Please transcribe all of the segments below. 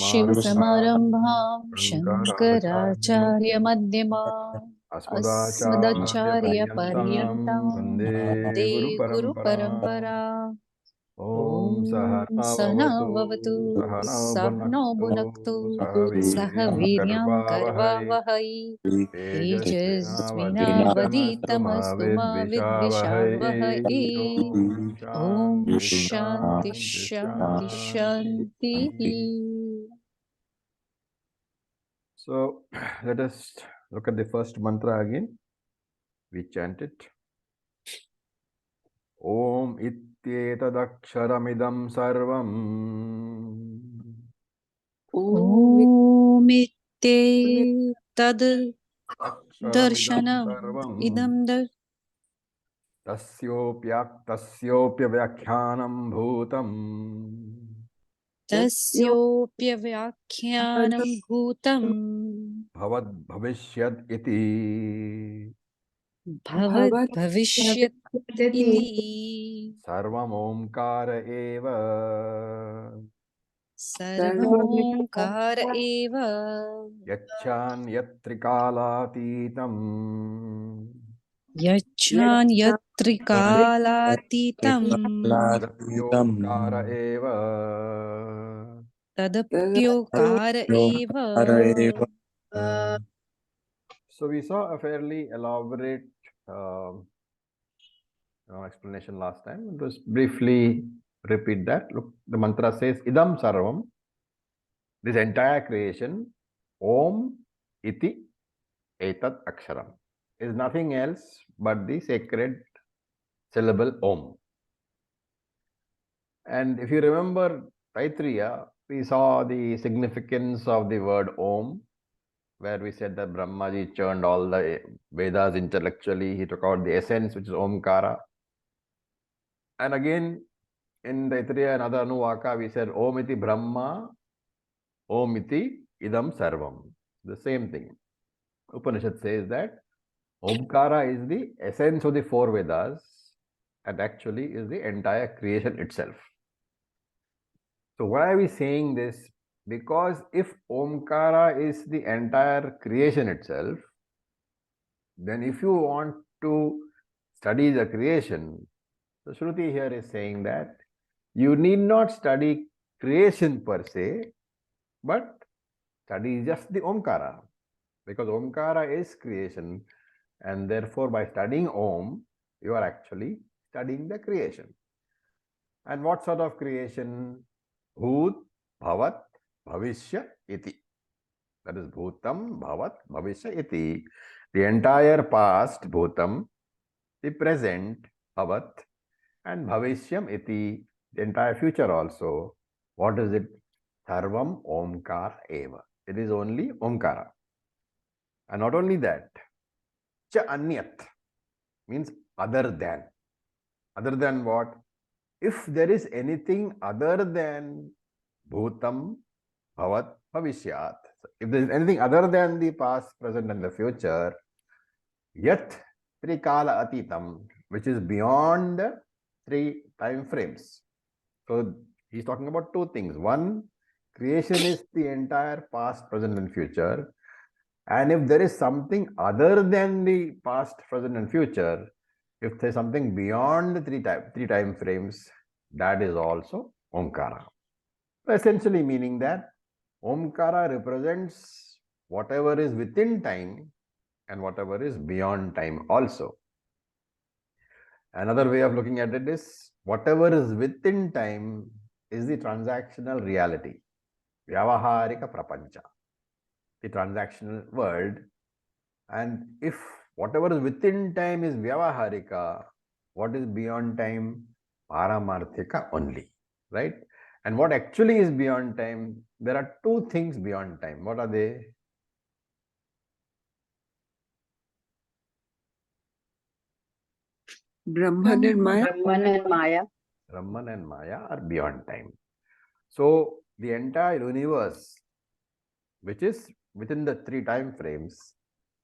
शिवसमारम्भां शङ्कराचार्यमध्यमाम् शङ्कराचार्यमध्यमाम् अस्मदाचार्यपर्यन्तां वन्दे गुरुपरम्परा। ॐ सहना भवतु सहनौ भुनक्तु सह वीर्यं करवावहै तेजस्विनावधीतमस्तु मा विद्विषावहै। ॐ शान्ति शान्ति शान्तिः. So let us look at the first mantra again. We chant it. Om ityetadaksharamidam sarvam. Om ityetad darshanam idam tasyopyavyakhanam bhutam. tasyopyavyakhanam bhutam Bhavad bhavishyad iti. bhavad bhavishyat iti. Sarvam omkara eva. Sarvamokara eva. Yachan yatrikalatitam. Yachan yatrikalatitam. Tadapyokara eva. Tadapyokara eva. So we saw a fairly elaborate explanation last time. Just briefly repeat that. Look, the mantra says idam sarvam. This entire creation, om iti etat aksharam, is nothing else but the sacred syllable om. And if you remember Taittiriya, we saw the significance of the word om, where we said that Brahmaji churned all the Vedas intellectually. He took out the essence, which is omkara. And again, in Taittiriya and other Anuvaka, we said om iti Brahma, om iti idam sarvam. The same thing. Upanishad says that omkara is the essence of the four Vedas and actually is the entire creation itself. So why are we saying this? Because if omkara is the entire creation itself, then if you want to study the creation, the Shruti here is saying that you need not study creation per se, but study just the omkara, because omkara is creation, and therefore by studying om, you are actually studying the creation. And what sort of creation? Bhut, bhavat, bhavishya iti. That is bhutam, bhavat, bhavishya iti. The entire past, bhutam, the present, bhavat, and bhavishyam iti, the entire future also. What is it? Sarvam omkar eva. It is only omkara. And not only that, cha anyat means other than. Other than what? If there is anything other than bhutam, bhavat, bhavishyat, if there is anything other than the past, present, and the future, yat trikala atitam, which is beyond the 3 time frames. So he's talking about two things. One, creation is the entire past, present, and future. And if there is something other than the past, present, and future, if there is something beyond the three time frames, that is also omkara. Essentially meaning that omkara represents whatever is within time and whatever is beyond time also. Another way of looking at it is whatever is within time is the transactional reality, vyavaharika prapancha, the transactional world. And if whatever is within time is vyavaharika, what is beyond time? Paramarthika only, right? And what actually is beyond time? There are two things beyond time. What are they? Brahman and Maya. Brahman and Maya are beyond time. So the entire universe, which is within the 3 time frames,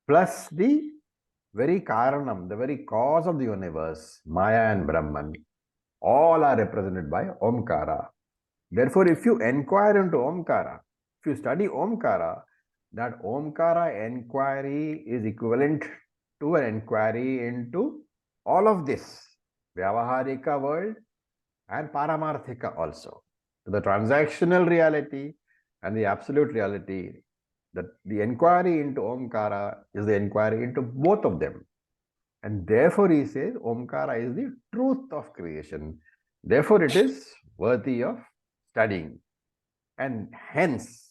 plus the very karanam, the very cause of the universe, Maya and Brahman, all are represented by omkara. Therefore, if you inquire into Omkara, if you study Omkara, that Omkara inquiry is equivalent to an inquiry into all of this, Vyavaharika world and Paramarthika also. The transactional reality and the absolute reality, that the inquiry into Omkara is the inquiry into both of them. And therefore, he says Omkara is the truth of creation. Therefore, it is worthy of studying. And hence,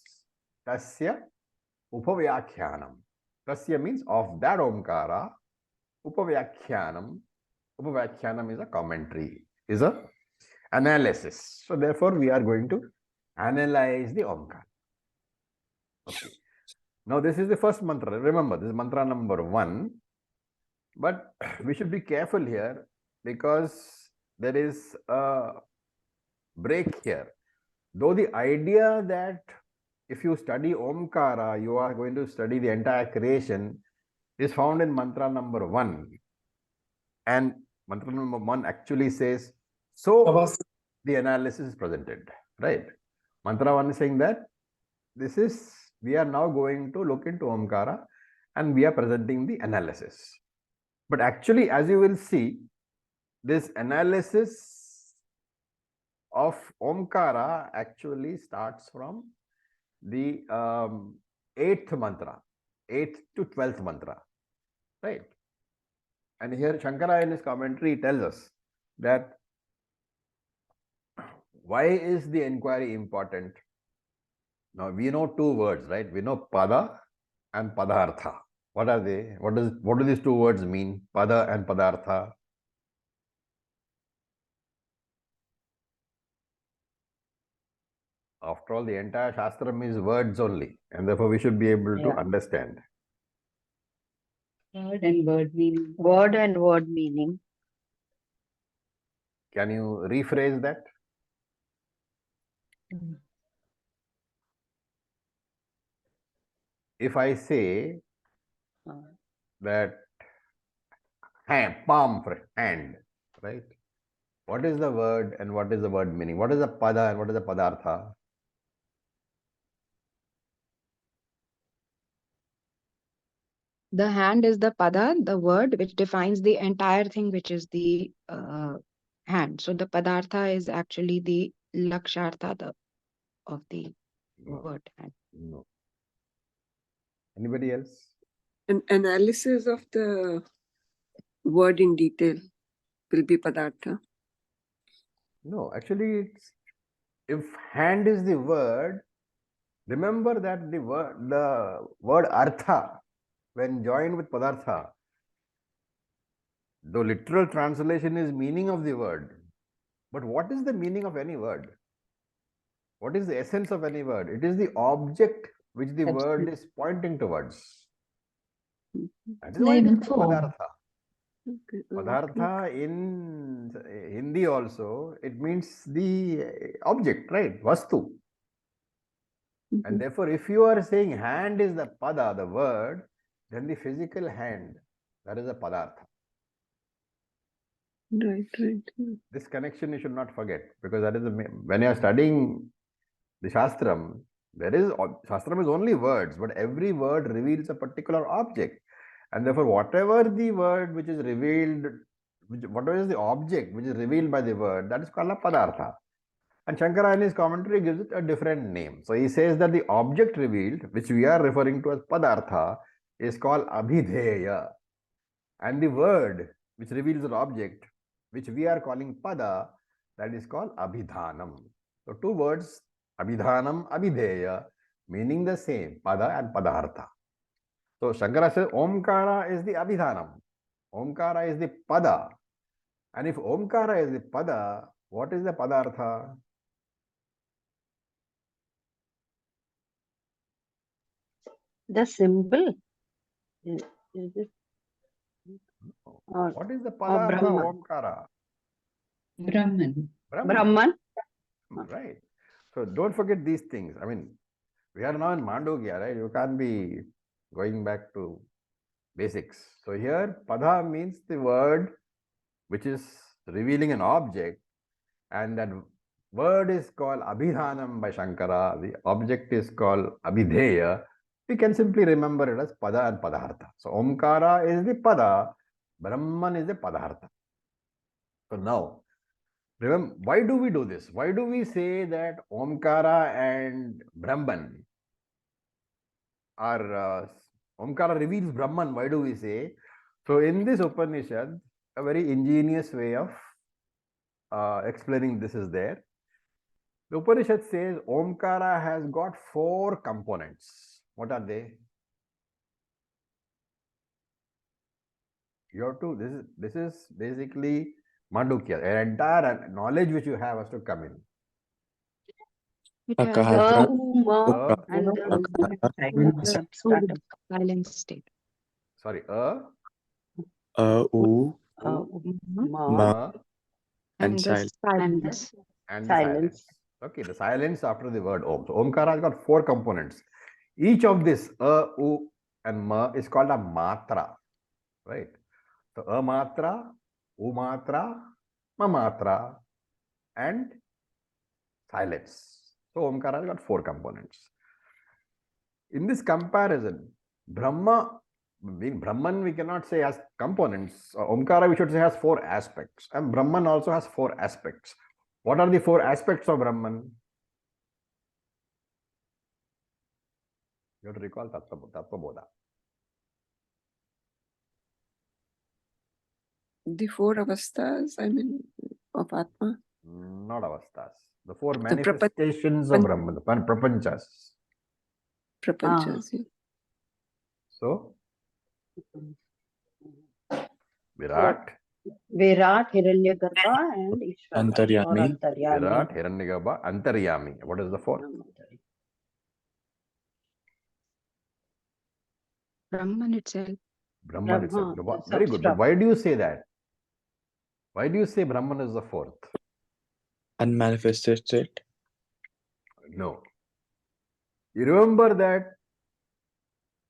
tasya upavyakhyanam. Tasya means of that Omkara, upavyakhyanam. Upavyakhyanam is a commentary, is a analysis. So therefore, we are going to analyze the Omkara. Okay. Now, this is the first mantra. Remember, this is mantra number 1. But we should be careful here because there is a break here. Though the idea that if you study Omkara, you are going to study the entire creation is found in mantra number 1. And mantra number 1 actually says, so the analysis is presented, right? Mantra 1 is saying that we are now going to look into Omkara and we are presenting the analysis. But actually, as you will see, this analysis of Omkara actually starts from the 8th mantra, 8th to 12th mantra, right? And here Shankara in his commentary tells us that why is the inquiry important? Now we know 2 words, right? We know pada and padartha. What are they? What do these 2 words mean? Pada and padartha. After all, the entire Shastram is words only, and therefore we should be able to understand. Word and word meaning. Word and word meaning. Can you rephrase that? If I say that hand, palm for hand, right? What is the word and what is the word meaning? What is the pada and what is the padartha? The hand is the pada, the word which defines the entire thing, which is the hand. So the padartha is actually the lakshartha of the word. No. Anybody else? An analysis of the word in detail will be padartha. No, actually, if hand is the word, remember that the word artha, when joined with padartha, the literal translation is meaning of the word. But what is the meaning of any word? What is the essence of any word? It is the object which the word is pointing towards. That is why it is called padartha. Padartha in Hindi also, it means the object, right? Vastu. And therefore, if you are saying hand is the pada, the word, then the physical hand, that is a padartha. Right. This connection you should not forget, because that is when you are studying the Shastram, Shastram is only words, but every word reveals a particular object. And therefore, whatever the word which is revealed, whatever is the object which is revealed by the word, that is called a padartha. And Shankara in his commentary gives it a different name. So he says that the object revealed, which we are referring to as padartha, is called abhidheya. And the word which reveals an object, which we are calling pada, that is called abhidhanam. So 2 words, abhidhanam, abhidheya, meaning the same, pada and padartha. So Shankara says Omkara is the abhidhanam. Omkara is the pada. And if Omkara is the pada, what is the padartha? The symbol. Is it? What is the padartha Brahman. Omkara? Brahman. Brahman. Right. So don't forget these things. I mean, we are now in Mandukya, right? You can't be going back to basics. So here, pada means the word which is revealing an object, and that word is called Abhidhanam by Shankara, the object is called Abhidheya, we can simply remember it as Pada and Padartha. So Omkara is the Pada, Brahman is the Padartha. So now, remember, why do we do this? Why do we say that Omkara and Brahman are, Omkara reveals Brahman? Why do we say? So in this Upanishad, a very ingenious way of explaining this is there. The Upanishad says Omkara has got 4 components. What are they? You have to, this is basically Mandukya. An entire knowledge which you have has to come in. It has Akara, Uh, and Akara, substratum. silent state. sorry, U, Ma, Ma, And and the silence. silence. and the silence. Okay, the silence after the word Om. So Omkara has got 4 components. Each of this U, and Ma is called a matra, right? So a matra, U matra, Ma matra, and silence. So Omkara has got 4 components. In this comparison, Brahma, being Brahman, we cannot say has components. Omkara, we should say, has 4 aspects. And Brahman also has 4 aspects. What are the 4 aspects of Brahman? You have to recall Tattva Bodha. The 4 avasthas, of Atma. Not avasthas. The 4 The manifestations of Brahman, the prapanchas. Prapanchas. Yeah. So, Virat, Virat, Hiranyagarbha, and Easwaran. Antaryami. Or Antaryami. Virat, Hiranyagarbha, Antaryami. What is the 4th? Brahman itself. Brahman itself. Brahma, the Very good. But substratum. why do you say that? Why do you say Brahman is the 4th? Unmanifested state. No. You remember that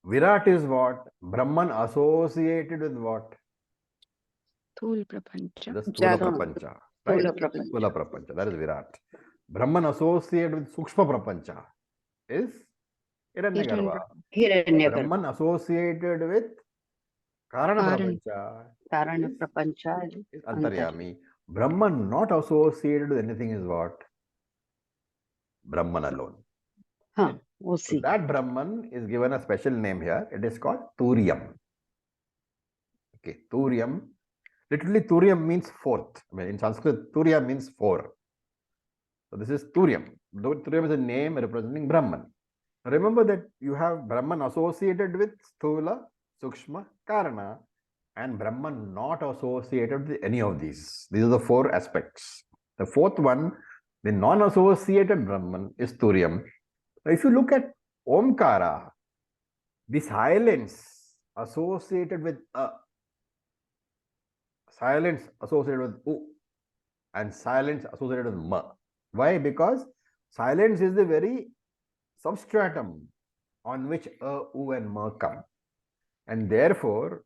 Virat is what? Brahman associated with what? Thul Prapancha. The Sthula Jata. Prapancha. Right? Sthula Prapancha. Sthula Prapancha. That is Virat. Brahman associated with Sukshma Prapancha is Hiranyagarbha. Hiranyagarbha. Brahman associated with Karana Karan. Prapancha Karana is Prapancha. Antaryami. Brahman not associated with anything is what? Brahman alone. Huh. So that Brahman is given a special name here. It is called Turyam. Okay, Turyam. Literally, Turyam means 4th. In Sanskrit, Turya means 4. So this is Turyam. Turyam is a name representing Brahman. Remember that you have Brahman associated with Sthula, Sukshma, Karana, and Brahman not associated with any of these. These are the 4 aspects. The 4th one, the non-associated Brahman, is Turyam. Now, if you look at Omkara, the silence associated with silence associated with U, and silence associated with Ma. Why? Because silence is the very substratum on which U and Ma come. And therefore,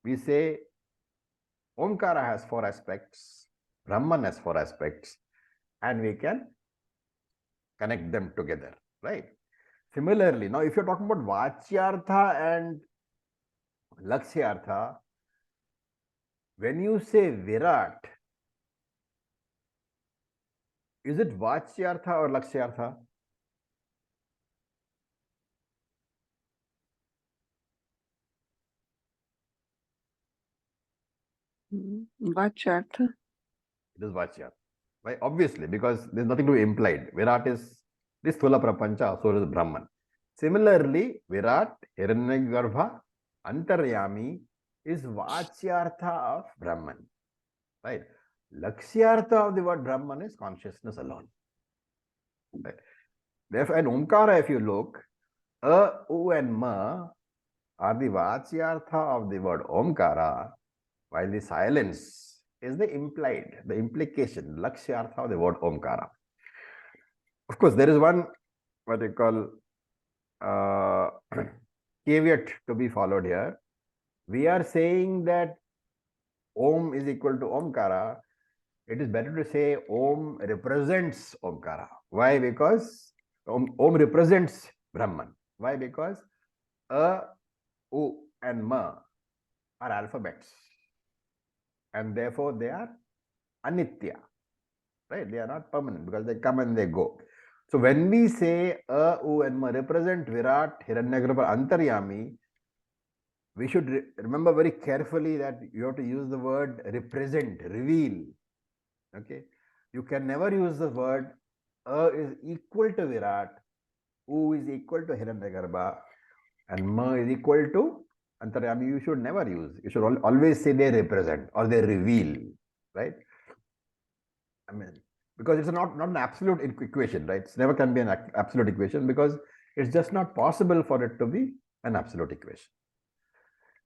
we say Omkara has 4 aspects, Brahman has 4 aspects, and we can connect them together, right? Similarly, now if you're talking about Vachyartha and Lakshyartha, when you say Virat, is it Vachyartha or Lakshyartha? Vachartha. It is Vachyartha. Why? Obviously, because there's nothing to be implied. Virat is this Sthula Prapancha, so is Brahman. Similarly, Virat, Hiranyagarbha, Antaryami is Vachyartha of Brahman. Right? Lakshyartha of the word Brahman is consciousness alone. Right? Therefore, in Omkara, if you look, U and Ma are the Vachyartha of the word Omkara, while the silence is the implied, the implication, Lakshyartha of the word Omkara. Of course, there is one, what you call, caveat to be followed here. We are saying that Om is equal to Omkara, it is better to say Om represents Omkara. Why? Because Om represents Brahman. Why? Because A, U and Ma are alphabets. And therefore they are anitya. Right? They are not permanent because they come and they go. So when we say A, U and Ma represent Virat, Hiranyagarbha, Antaryami, we should remember very carefully that you have to use the word represent, reveal. Okay? You can never use the word A is equal to Virat, U is equal to Hiranyagarbha, and Ma is equal to Antaryami. You should never use. You should always say they represent or they reveal. Right? I mean, because it's not an absolute equation, right? It never can be an absolute equation because it's just not possible for it to be an absolute equation.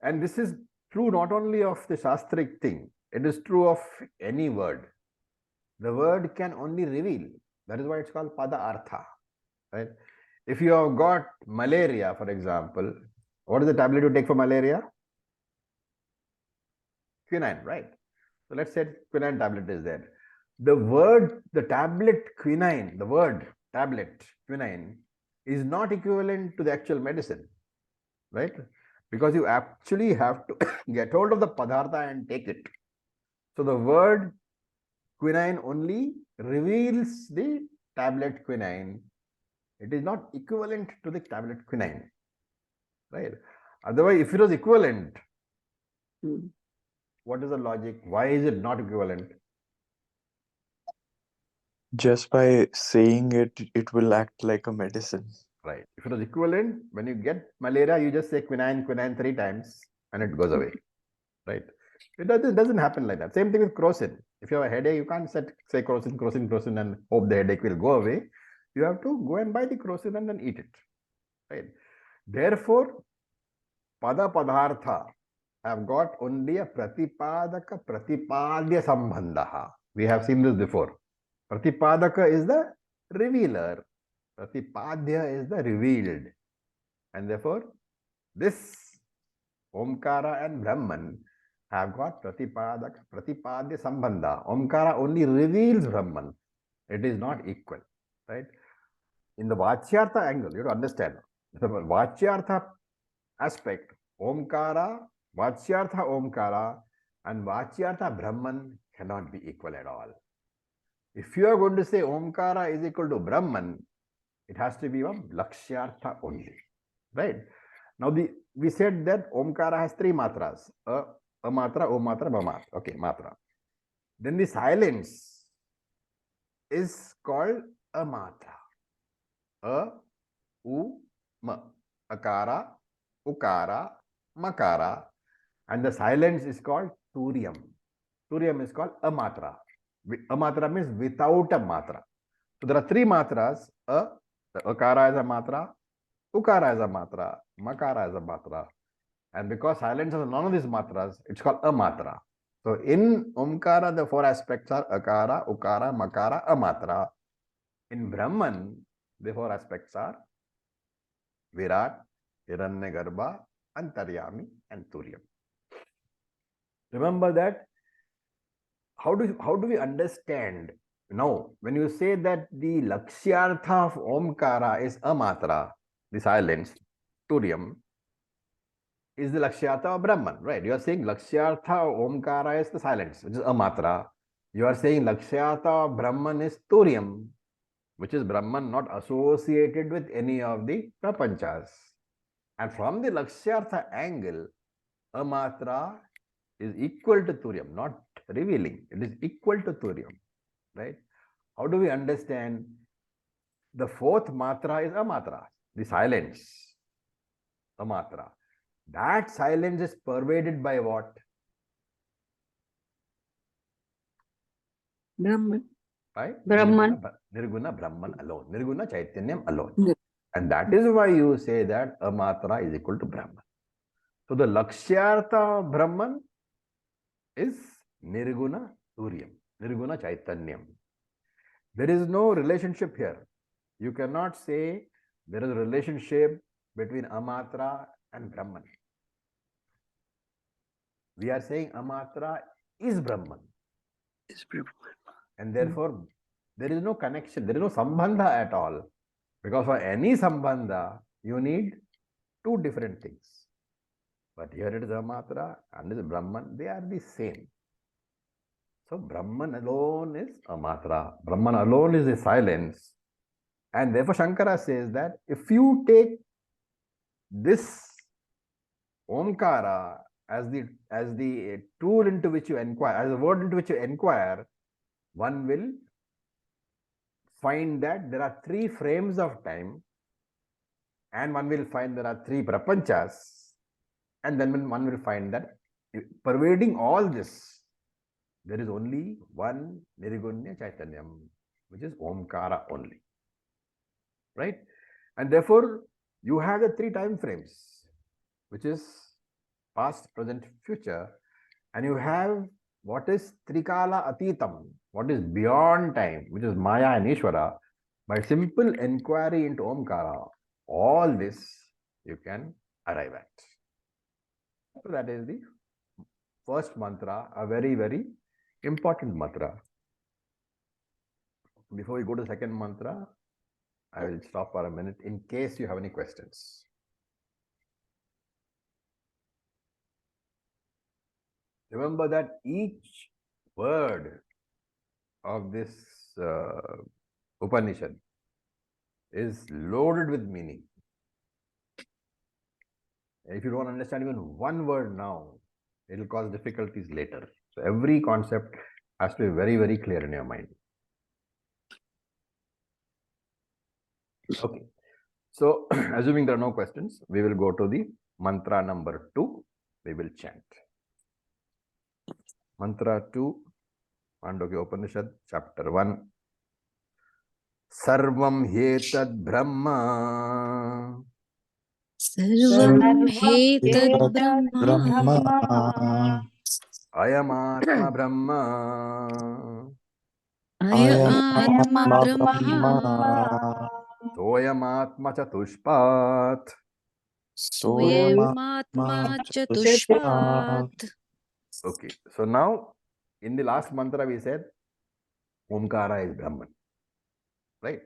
And this is true not only of the Shastric thing, it is true of any word. The word can only reveal. That is why it's called pada artha. Right? If you have got malaria, for example, what is the tablet you take for malaria? Quinine, right? So let's say quinine tablet is there. The tablet quinine, the word tablet quinine is not equivalent to the actual medicine, right? Because you actually have to get hold of the padartha and take it. So the word quinine only reveals the tablet quinine. It is not equivalent to the tablet quinine, right? Otherwise, if it was equivalent, what is the logic? Why is it not equivalent? Just by saying it, it will act like a medicine. Right. If it was equivalent, when you get malaria, you just say quinine, quinine 3 times and it goes away. Right. It doesn't happen like that. Same thing with crocin. If you have a headache, you can't say crocin, crocin, crocin and hope the headache will go away. You have to go and buy the crocin and then eat it. Right. Therefore, pada padartha have got only a pratipadaka pratipadya sambandha. We have seen this before. Pratipadaka is the revealer. Pratipadya is the revealed. And therefore, this Omkara and Brahman have got Pratipadaka, Pratipadya Sambandha. Omkara only reveals Brahman. It is not equal. Right? In the Vachyartha angle, you have to understand. The Vachyartha aspect, Omkara, Vachyartha Omkara, and Vachyartha Brahman cannot be equal at all. If you are going to say Omkara is equal to Brahman, it has to be one Lakshyartha only. Right? Now, we said that Omkara has 3 matras. A matra, O matra, Ma matra. Okay, matra. Then the silence is called a matra. A, U, Ma. Akara, Ukara, Makara. And the silence is called Turiam. Turiam is called a matra. A matra means without a matra. So there are 3 matras. The Akara is a matra, Ukara is a matra, Makara is a matra. And because silence has none of these matras, it's called a matra. So in Omkara, the 4 aspects are Akara, Ukara, Makara, a matra. In Brahman, the 4 aspects are Virat, Hiranyagarbha, Antaryami, and Turyam. Remember that. How do we understand? Now, when you say that the Lakshyartha of Omkara is a matra, the silence, Turyam, is the Lakshyartha of Brahman, right? You are saying Lakshyartha of Omkara is the silence, which is a matra. You are saying Lakshyartha of Brahman is Turyam, which is Brahman not associated with any of the prapanchas. And from the Lakshyartha angle, a matra is equal to Turyam, not revealing. It is equal to Turyam, right? How do we understand? The 4th matra is a matra, the silence, a matra. That silence is pervaded by what? Brahman. Right? Brahman. Nirguna Brahman alone. Nirguna Chaitanyam alone. Yeah. And that is why you say that a matra is equal to Brahman. So the Lakshyartha of Brahman is Nirguna Turyam, Nirguna Chaitanyam. There is no relationship here. You cannot say there is a relationship between Amatra and Brahman. We are saying Amatra is Brahman. Is Brahman. And therefore, there is no connection, there is no sambandha at all. Because for any sambandha, you need two different things. But here it is Amatra and it is Brahman, they are the same. So Brahman alone is Amatra. Brahman alone is the silence. And therefore Shankara says that if you take this Omkara as the tool into which you inquire, as the word into which you inquire, one will find that there are three frames of time, and one will find there are three prapanchas, and then one will find that pervading all this, there is only one Nirigunya Chaitanyam, which is Omkara only. Right? And therefore, you have the three time frames, which is past, present, future, and you have what is Trikala Atitam, what is beyond time, which is Maya and Ishvara. By simple inquiry into Omkara, all this you can arrive at. So that is the first mantra, a very, very important mantra. Before we go to the second mantra, I will stop for a minute in case you have any questions. Remember that each word of this Upanishad is loaded with meaning. If you don't understand even one word now, it will cause difficulties later. So every concept has to be very, very clear in your mind. Okay. So assuming there are no questions, we will go to the mantra number 2. We will chant. Mantra 2, Mandukya Upanishad, chapter 1. Sarvam hetad brahma. Sarvam hetad brahma. Ayamatma brahma. Ayatma brahma. Soyamatma chatushpat. Soyamatma chatushpat. Okay. So now, in the last mantra we said, Omkara is Brahman. Right?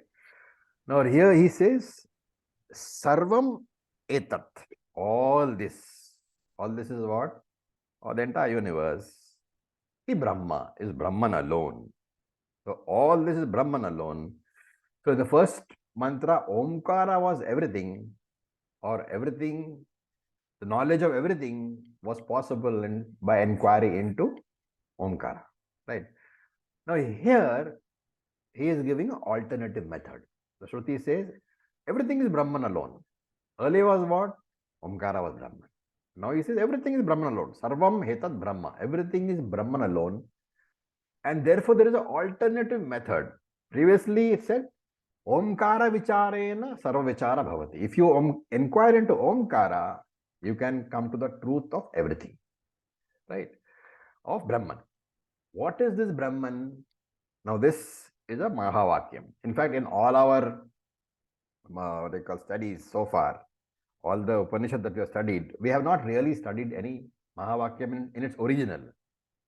Now here he says, Sarvam etat. All this is what? Or the entire universe. The Brahma is Brahman alone. So all this is Brahman alone. So the first mantra, Omkara was everything, or everything, the knowledge of everything was possible by inquiry into Omkara. Right? Now here, he is giving an alternative method. The Shruti says, everything is Brahman alone. Earlier was what? Omkara was Brahman. Now he says, everything is Brahman alone. Sarvam hetat Brahma. Everything is Brahman alone. And therefore, there is an alternative method. Previously, it said, Omkara vicharena sarva vichara bhavati. If you inquire into Omkara, you can come to the truth of everything. Right? Of Brahman. What is this Brahman? Now, this is a Mahavakyam. In fact, in all our what they call studies so far, all the Upanishad that we have studied, we have not really studied any Mahavakyam in its original.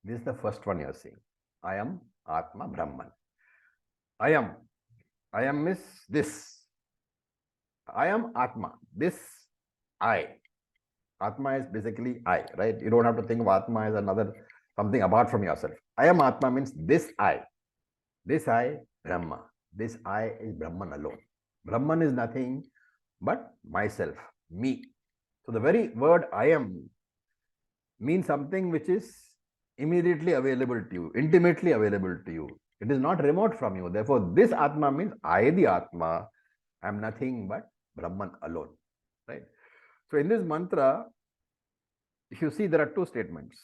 This is the first one you are seeing. I am Atma Brahman. I am is this. I am Atma. This I. Atma is basically I, right? You don't have to think of Atma as another something apart from yourself. I am Atma means this I. This I, Brahma. This I is Brahman alone. Brahman is nothing but myself, me. So the very word I am means something which is immediately available to you, intimately available to you. It is not remote from you. Therefore, this Atma means I, the Atma, am nothing but Brahman alone. Right? So in this mantra, if you see, there are two statements.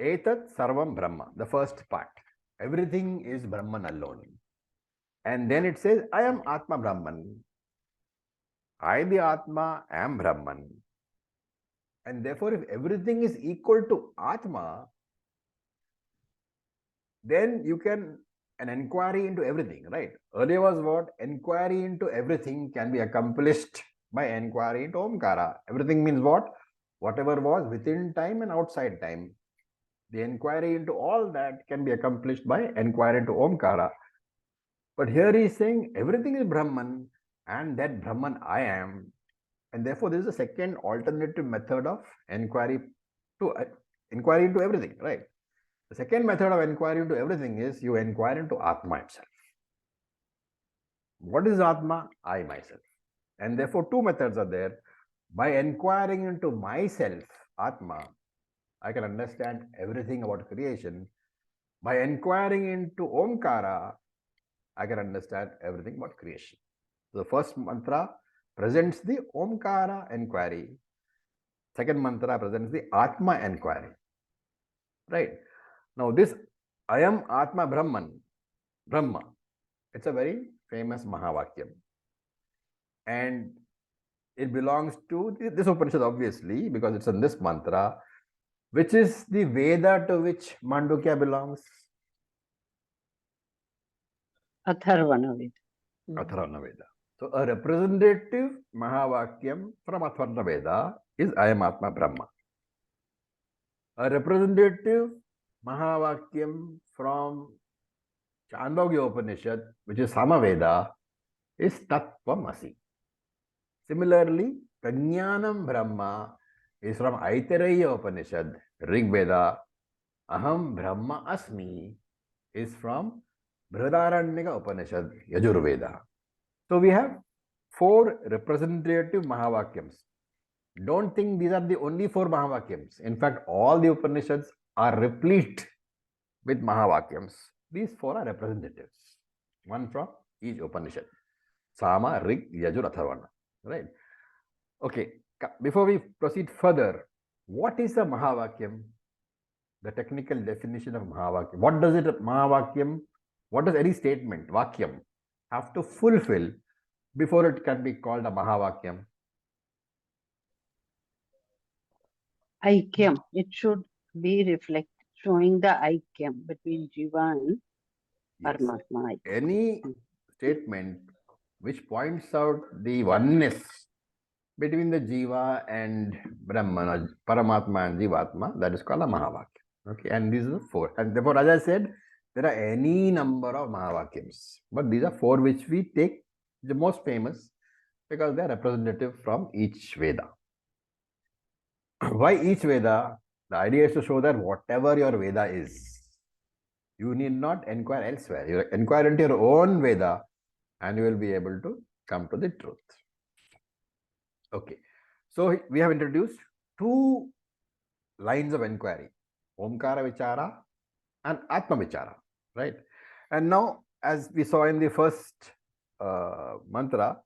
Etat Sarvam Brahma, the first part. Everything is Brahman alone. And then it says, I am Atma Brahman. I, the Atma, am Brahman. And therefore, if everything is equal to Atma, then you can, an inquiry into everything, right? Earlier was what? Inquiry into everything can be accomplished by inquiry into Omkara. Everything means what? Whatever was within time and outside time. The inquiry into all that can be accomplished by inquiry into Omkara. But here he is saying everything is Brahman and that Brahman I am. And therefore, this is a second alternative method of inquiry into everything, right? The second method of inquiry into everything is you inquire into Atma itself. What is Atma? I myself. And therefore, two methods are there. By inquiring into myself, Atma, I can understand everything about creation. By inquiring into Omkara, I can understand everything about creation. So the first mantra presents the Omkara inquiry. Second mantra presents the Atma inquiry. Right? Now this I am Atma Brahman, Brahma. It's a very famous Mahavakyam. And it belongs to this Upanishad, obviously, because it's in this mantra, which is the Veda to which Mandukya belongs. Atharvana Veda. Atharvana Veda. So a representative Mahavakyam from Atharvana Veda is I am Atma Brahma. A representative Mahavakyam from Chandogya Upanishad, which is Samaveda, is Tattvamasi. Similarly, Prajnanam Brahma is from Aitareya Upanishad, Rig Veda. Aham Brahma Asmi is from Brihadaranyaka Upanishad, Yajurveda. So we have 4 representative Mahavakyams. Don't think these are the only 4 Mahavakyams. In fact, all the Upanishads are replete with Mahavakyams. These 4 are representatives. One from each Upanishad. Sama, Rig, Yajur, Atharvana. Right? Okay. Before we proceed further, what is a Mahavakyam? The technical definition of Mahavakyam. What does it, Mahavakyam, what does any statement, Vakyam, have to fulfill before it can be called a Mahavakyam? Aikyam. It should be showing the Aikyam between Jiva and Yes. Paramatma. Any statement which points out the oneness between the Jiva and Brahman, or Paramatma and Jivatma, that is called a Mahavakyam. Okay, and these are 4. And therefore, as I said, there are any number of Mahavakyams, but these are 4 which we take the most famous because they are representative from each Veda. Why each Veda? The idea is to show that whatever your Veda is, you need not inquire elsewhere. You inquire into your own Veda and you will be able to come to the truth. Okay, so we have introduced 2 lines of inquiry, Omkara Vichara and Atma Vichara, right? And now, as we saw in the first mantra,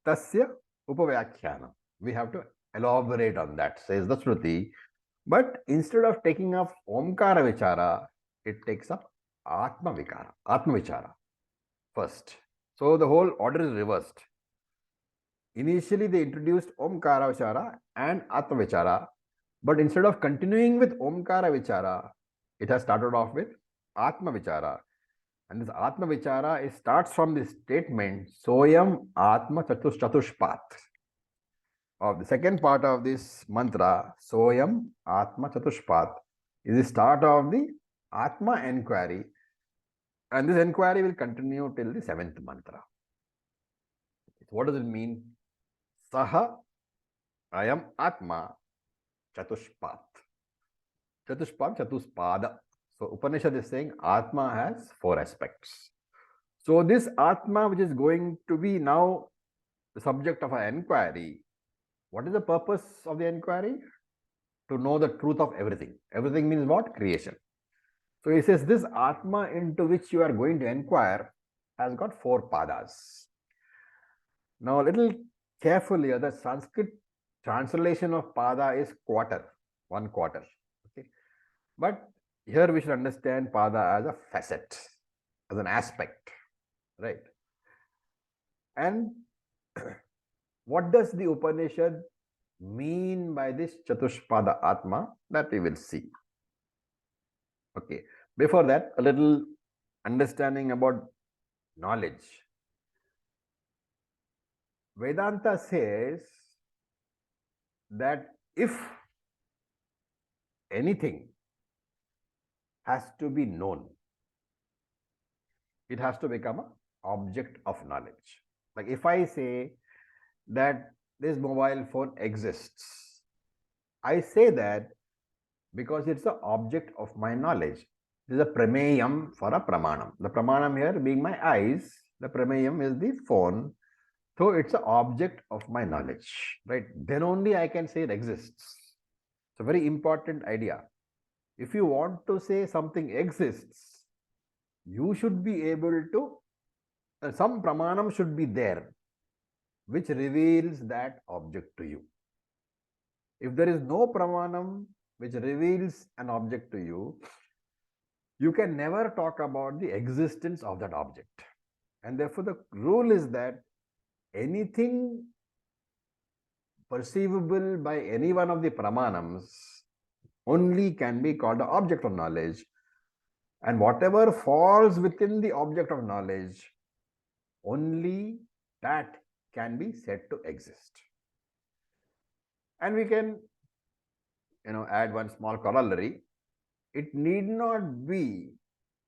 Tasya Upavyakhyanam, we have to elaborate on that, says the Shruti. But instead of taking up Omkara Vichara, it takes up Atma Vichara first. So the whole order is reversed. Initially, they introduced Omkara Vichara and Atma Vichara, but instead of continuing with Omkara Vichara, it has started off with Atma Vichara. And this Atma Vichara, it starts from this statement, Soyam Atma Chatushpat. Of the second part of this mantra, Soyam Atma Chatushpat, is the start of the Atma inquiry. And this inquiry will continue till the 7th mantra. What does it mean? Saha Ayam Atma Chatushpat. Chatushpat, Chatuspada. So Upanishad is saying Atma has 4 aspects. So this Atma, which is going to be now the subject of an inquiry, what is the purpose of the inquiry? To know the truth of everything. Everything means what? Creation. So he says this Atma into which you are going to inquire has got 4 padas. Now a little carefully, the Sanskrit translation of pada is quarter, 1 quarter. Okay, but here we should understand pada as a facet, as an aspect, right? And what does the Upanishad mean by this Chatushpada Atma? That we will see. Okay, before that, a little understanding about knowledge. Vedanta says that if anything has to be known. It has to become an object of knowledge. Like if I say that this mobile phone exists, I say that because it's the object of my knowledge. This is a prameyam for a pramanam. The pramanam here being my eyes, the prameyam is the phone. So it's an object of my knowledge, right? Then only I can say it exists. It's a very important idea. If you want to say something exists, you should be able to, some pramanam should be there, which reveals that object to you. If there is no pramanam which reveals an object to you, you can never talk about the existence of that object. And therefore, the rule is that anything perceivable by any one of the pramanams only can be called the object of knowledge, and whatever falls within the object of knowledge, only that can be said to exist. And we can, add one small corollary. It need not be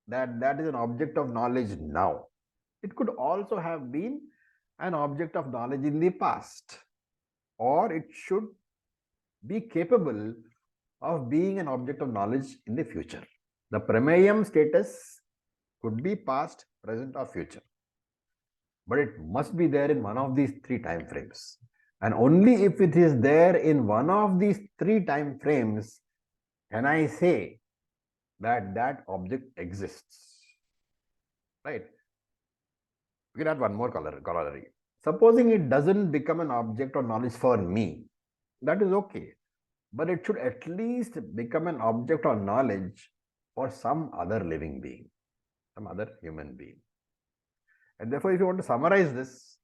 that that is an object of knowledge now. It could also have been an object of knowledge in the past, or it should be capable of being an object of knowledge in the future. The prameyam status could be past, present, or future, but it must be there in one of these three time frames. And only if it is there in one of these three time frames can I say that that object exists. Right? We can add one more corollary. Supposing it doesn't become an object of knowledge for me, that is okay. But it should at least become an object of knowledge for some other living being, some other human being. And therefore, if you want to summarize this,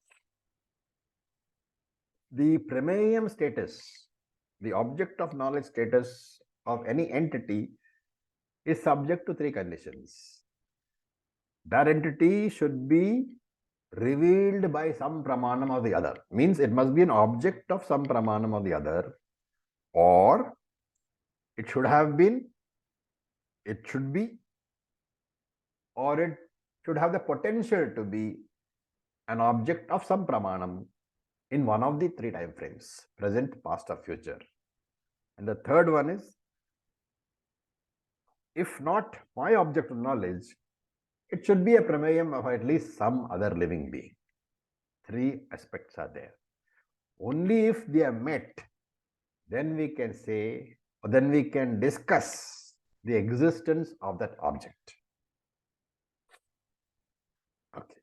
the prameyam status, the object of knowledge status of any entity is subject to three conditions. That entity should be revealed by some pramanam or the other. Means it must be an object of some pramanam or the other, or it should have been, it should be, or it should have the potential to be an object of some pramanam in one of the three time frames, present, past, or future. And the third one is, if not my object of knowledge, it should be a prameyam of at least some other living being. Three aspects are there. Only if they are met, then we can say, or then we can discuss the existence of that object. Okay.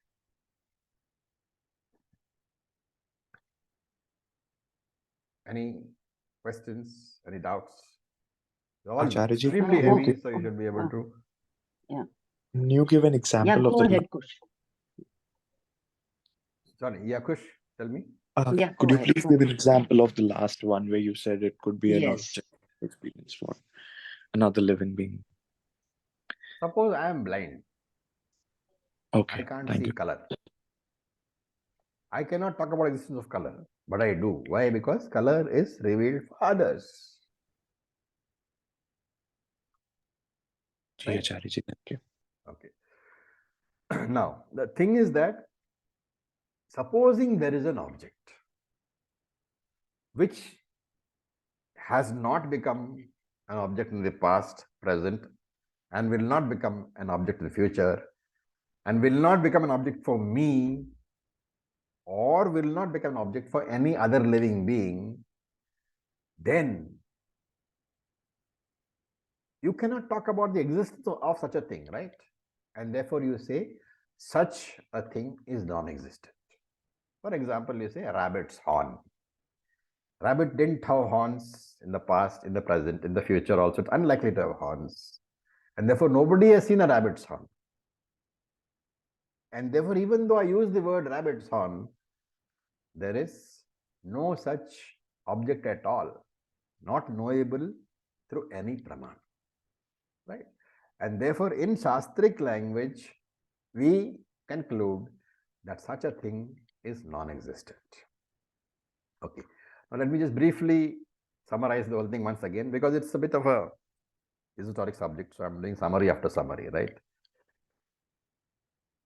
Any questions? Any doubts? They're all Acharya ji, extremely can heavy, you, so you should be able to. Yeah. can you give an Yeah, example of go the ahead, Kush. Sorry, Yakush, tell me. Yeah, could go you ahead. please give an example of the last one where you said it could be an Yes. object of experience for another living being? Suppose I am blind. I Okay, can't thank see you. color. I cannot talk about existence of color, but I do. Why? Because color is revealed for others. Ji, Right? Acharya ji, thank you. Okay. Now, the thing is that supposing there is an object which has not become an object in the past, present, and will not become an object in the future, and will not become an object for me, or will not become an object for any other living being, then you cannot talk about the existence of such a thing, right? And therefore you say such a thing is non-existent. For example, you say a rabbit's horn. Rabbit didn't have horns in the past, in the present, in the future also. It's unlikely to have horns. And therefore nobody has seen a rabbit's horn. And therefore, even though I use the word rabbit's horn, there is no such object at all, not knowable through any praman. Right? And therefore, in Shastric language, we conclude that such a thing is non-existent. Okay. Now, let me just briefly summarize the whole thing once again, because it's a bit of a, esoteric subject, so I'm doing summary after summary, right?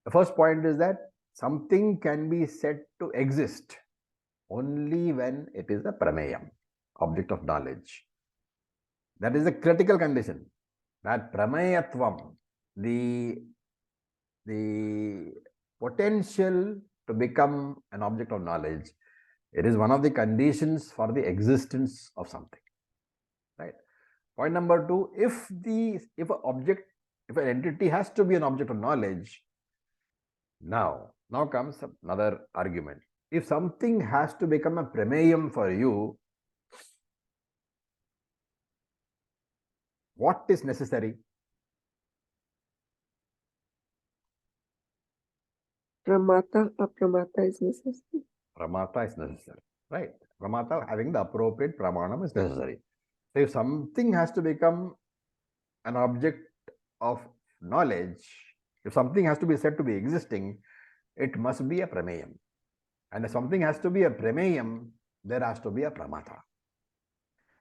The first point is that something can be said to exist only when it is a prameyam, object of knowledge. That is a critical condition. That prameyatvam, the potential to become an object of knowledge, it is one of the conditions for the existence of something. Right. Point number two, if an entity has to be an object of knowledge, now comes another argument. If something has to become a prameyam for you, what is necessary? Pramata, apramata is necessary. Pramata is necessary, right? Pramata having the appropriate pramanam is necessary. So if something has to become an object of knowledge, if something has to be said to be existing, it must be a prameyam. And if something has to be a prameyam, there has to be a pramata.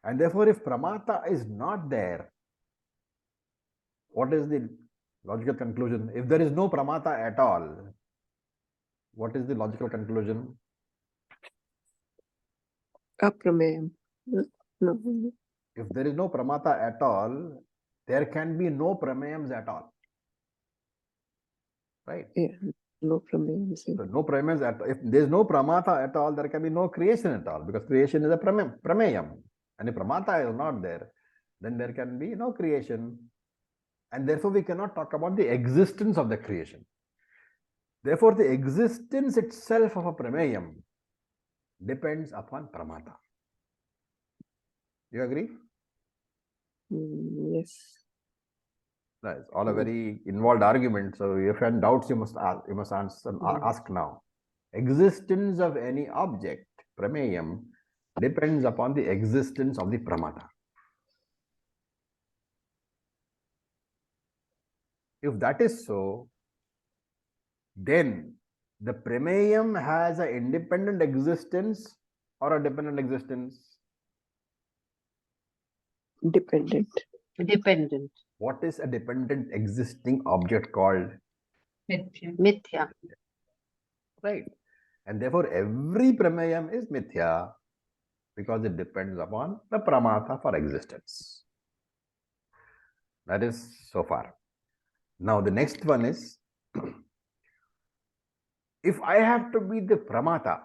And therefore, if pramata is not there, what is the logical conclusion? If there is no pramata at all, what is the logical conclusion? Aprameyam. No. If there is no pramata at all, there can be no prameyams at all. Right? Yeah, no prameyam. So no prameyams at all. If there is no pramata at all, there can be no creation at all, because creation is a prameyam. And if pramata is not there, then there can be no creation. And therefore, we cannot talk about the existence of the creation. Therefore, the existence itself of a prameyam depends upon pramata. You agree? Yes. That's all a very involved argument. So if you have doubts, you must ask now. Existence of any object, prameyam, depends upon the existence of the pramata. If that is so, then the prameyam has an independent existence or a dependent existence? Dependent. Dependent. What is a dependent existing object called? Mithya. Right. And therefore, every prameyam is mithya because it depends upon the pramata for existence. That is so far. Now, the next one is, if I have to be the pramata,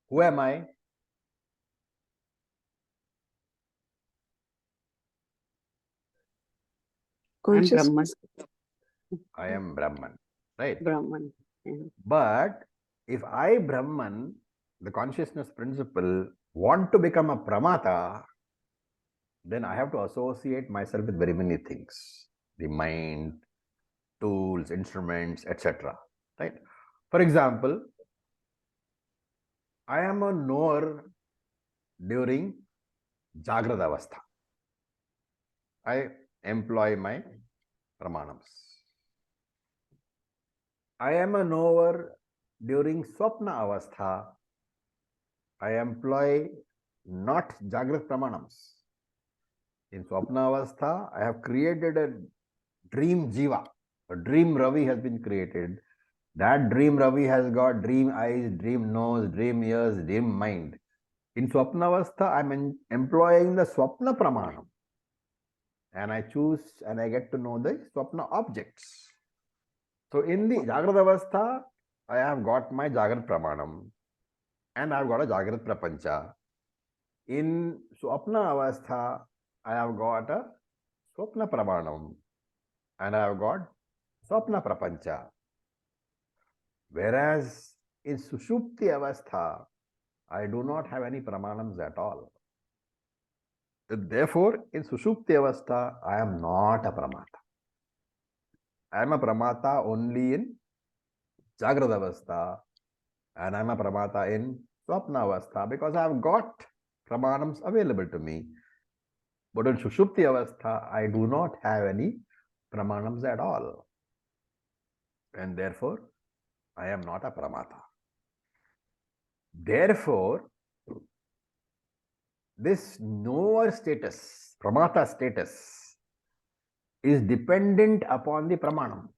who am I? Consciousness. I am Brahman, right? Brahman. But if I, Brahman, the consciousness principle, want to become a pramata, then I have to associate myself with very many things. The mind, tools, instruments, etc. Right? For example, I am a knower during Jagrada Avastha. I employ my pramanams. I am a knower during Swapna Avastha. I employ not Jagrat pramanams. In Swapna Avastha, I have created a dream Jiva. A dream Ravi has been created. That dream Ravi has got dream eyes, dream nose, dream ears, dream mind. In Swapna Avastha, I am employing the Swapna Pramanam. And I choose and I get to know the Swapna objects. So in the Jagrata Avastha, I have got my Jagrat Pramanam and I have got a Jagrat Prapancha. In Swapna Avastha, I have got a Swapna Pramanam and I have got Swapna Prapancha. Whereas in Sushupti Avastha, I do not have any Pramanams at all. Therefore, in Sushupti Avastha, I am not a Pramata. I am a Pramata only in Jagrata Avastha and I am a Pramata in Swapna Avastha because I have got Pramanams available to me. But in Sushupti Avastha, I do not have any Pramanams at all. And therefore, I am not a Pramata. Therefore, this knower status, pramata status, is dependent upon the pramanam.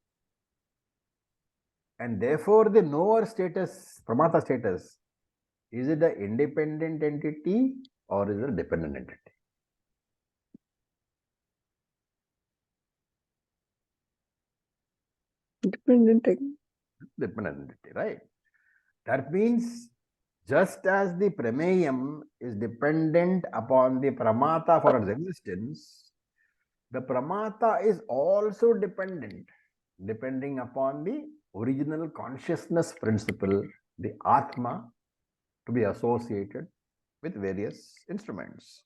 And therefore, the knower status, pramata status, is it an independent entity or is it a dependent entity? Dependent. Dependent entity, right? That means just as the prameyam is dependent upon the pramata for its existence, the pramata is also depending upon the original consciousness principle, the atma, to be associated with various instruments.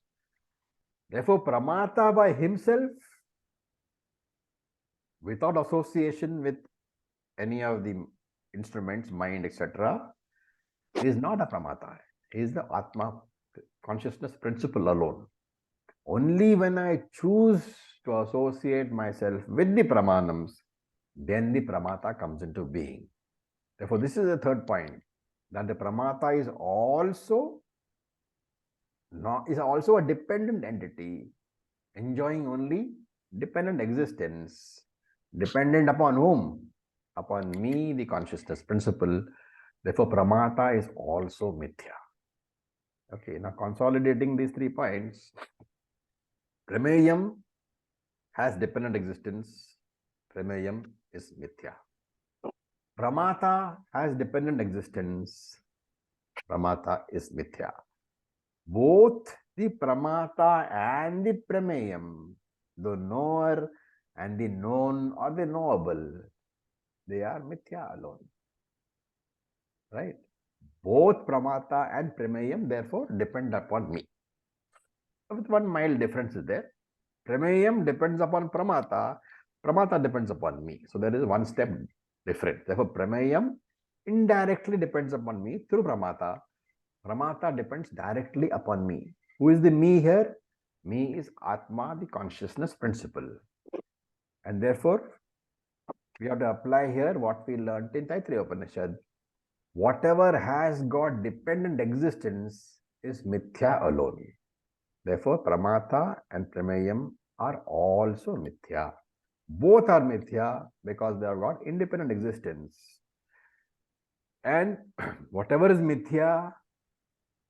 Therefore, pramata by himself, without association with any of the instruments, mind, etc., is not a pramata. He is the atma, consciousness principle alone. Only when I choose to associate myself with the pramanams, then the pramata comes into being. Therefore, this is the third point, that the pramata is also a dependent entity, enjoying only dependent existence. Dependent upon whom? Upon me, the consciousness principle. Therefore, pramata is also mithya. Okay, now consolidating these 3 points, prameyam has dependent existence. Prameyam is mithya. Pramata has dependent existence. Pramata is mithya. Both the pramata and the prameyam, the knower and the known or the knowable, they are mithya alone. Right? Both pramata and prameyam therefore depend upon me. With one mild difference is there. Prameyam depends upon pramata, pramata depends upon me. So there is one step different. Therefore, prameyam indirectly depends upon me through pramata. Pramata depends directly upon me. Who is the me here? Me is Atma, the consciousness principle. And therefore, we have to apply here what we learnt in Taittiriya Upanishad. Whatever has got dependent existence is mithya alone. Therefore, pramata and prameyam are also mithya. Both are mithya because they have got independent existence. And whatever is mithya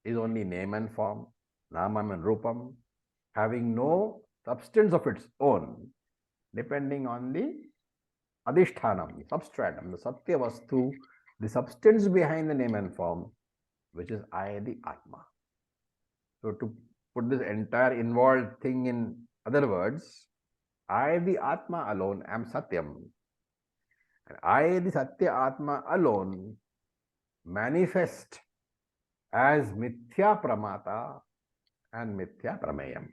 is only name and form, namam and rupam, having no substance of its own, depending on the adhishthanam, the substratum, the satya vastu, the substance behind the name and form, which is I, the Atma. So to put this entire involved thing in other words, I, the Atma alone, am Satyam. And I, the Satya Atma alone, manifest as Mithya Pramata and Mithya Prameyam.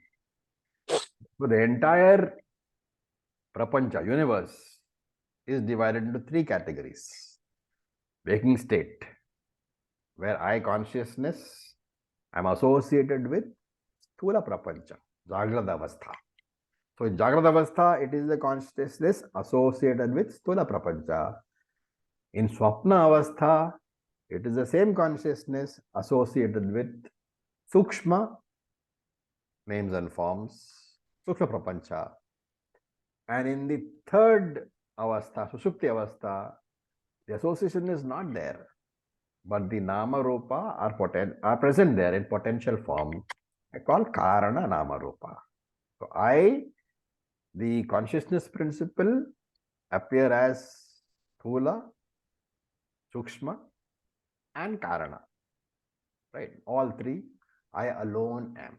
So the entire Prapancha, universe, is divided into 3 categories. Waking state, where I consciousness am associated with Sthula Prapancha, Jagrada Avastha. So in Jagrada Avastha, it is the consciousness associated with Sthula Prapancha. In Swapna Avastha, it is the same consciousness associated with Sukshma, names and forms, Sukshma Prapancha. And in the third Avastha, Sushupti Avastha, the association is not there, but the Nama Rupa are present there in potential form. I call Karana Nama Rupa. So I, the consciousness principle, appear as Thula, Sukshma, and Karana. Right? All 3, I alone am.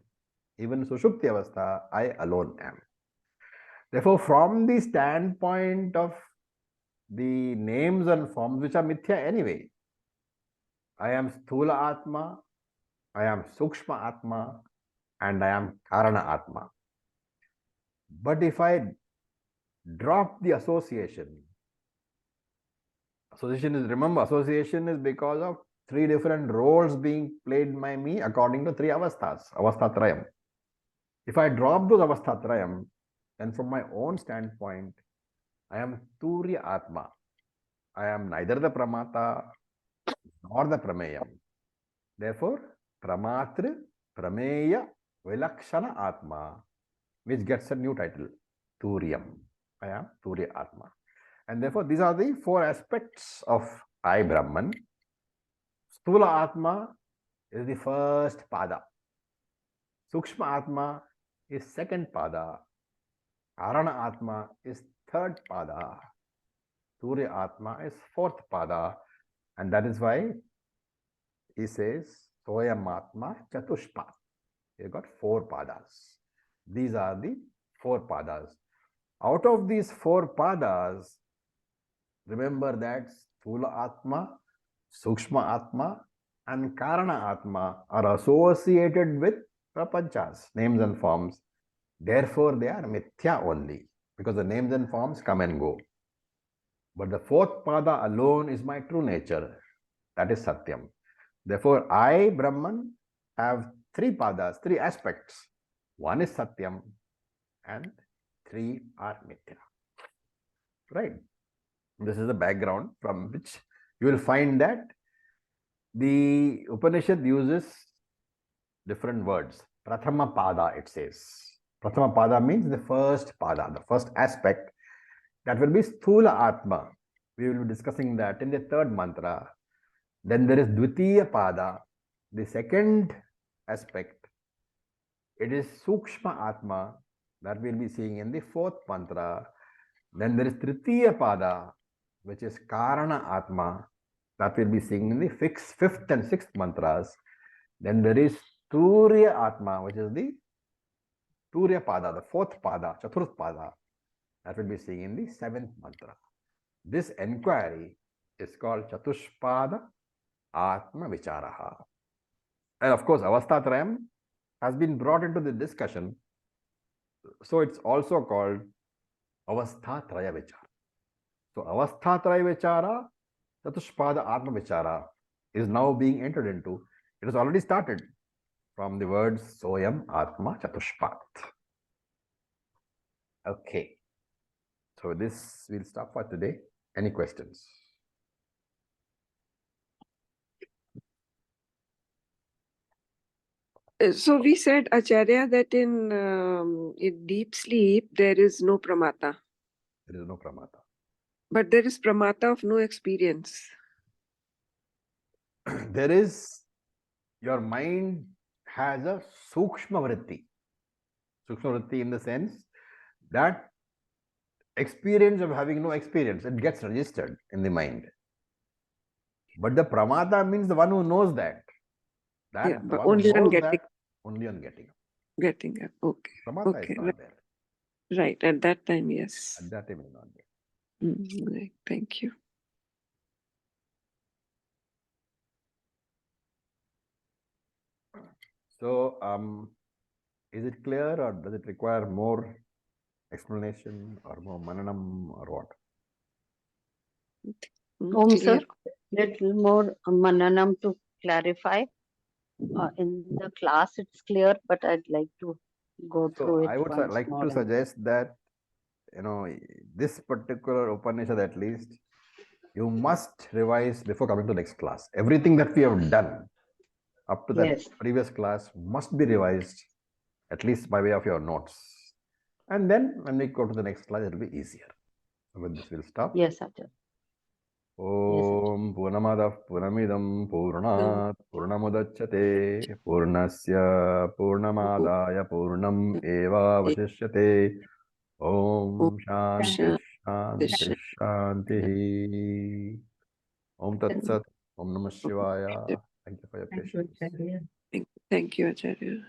Even Sushupti Avastha, I alone am. Therefore, from the standpoint of the names and forms which are mithya anyway, I am Sthula Atma, I am Sukshma Atma, and I am Karana Atma. But if I drop the association is because of 3 different roles being played by me according to 3 avasthas, avasthatrayam. If I drop those avasthatrayam, then from my own standpoint, I am Turya Atma. I am neither the Pramata nor the Prameyam. Therefore, Pramatri, Prameya, Vilakshana Atma, which gets a new title, Turyam. I am Turya Atma. And therefore, these are the four aspects of I Brahman. Stula Atma is the first pada. Sukshma Atma is second pada. Karana Atma is third pada. Turya Atma is fourth pada. And that is why he says, Soyam Atma Chatushpat. You got four padas. These are the four padas. Out of these four padas, remember that Sthula Atma, Sukshma Atma, and Karana Atma are associated with prapanchas, names and forms. Therefore, they are mithya only, because the names and forms come and go. But the fourth pada alone is my true nature. That is Satyam. Therefore, I, Brahman, have three padas, three aspects. One is Satyam and three are Mithya. Right? This is the background from which you will find that the Upanishad uses different words. Prathama pada, it says. Prathama pada means the first pada, the first aspect. That will be Sthula Atma. We will be discussing that in the third mantra. Then there is Dvitiya pada, the second aspect. It is Sukshma Atma, that we will be seeing in the fourth mantra. Then there is Tritiya pada, which is Karana Atma, that we will be seeing in the fifth and sixth mantras. Then there is Turya Atma, which is the Turya pada, the fourth pada, Chaturth pada, that we will be seeing in the seventh mantra. This enquiry is called Chatushpada Atma Vicharaha. And of course, Avasthatrayam has been brought into the discussion. So it's also called Avasthatraya Vichara. So Avasthatraya Vichara, Chatushpada Atma Vichara is now being entered into. It has already started from the words Soyam Atma Chatushpat. Okay. So this will stop for today. Any questions? So we said, Acharya, that in deep sleep there is no pramata, There is no pramata. but there is pramata of no experience. There is, your mind has a sukshma vritti. Sukshma vritti in the sense that experience of having no experience, it gets registered in the mind. But the pramata means the one who knows that. Yeah, The but one who only on knows getting. that, only on getting. Getting up. Okay. Pramata Okay. is not there. Right. At that time, yes. At that time, it is not there. Right. Thank you. So, is it clear or does it require more explanation or more mananam or what? Om Clear. sir, little more mananam to clarify. In the class it's clear, but I'd like to go So through it I would once like more. to suggest that, this particular Upanishad at least, you must revise before coming to next class. Everything that we have done up to that Yes. previous class must be revised, at least by way of your notes. And then when we go to the next class, it will be easier. So with this, we'll stop. Yes, Acharya. Om Purnamadah Purnamidam Purnat Purnamudachyate Purnasya Purnamadaya Purnam Eva Vasishyate Om Shanti Shanti Shanti. Om Tat Sat. Om Namah Shivaya. Thank you for your patience. Thank you, Acharya.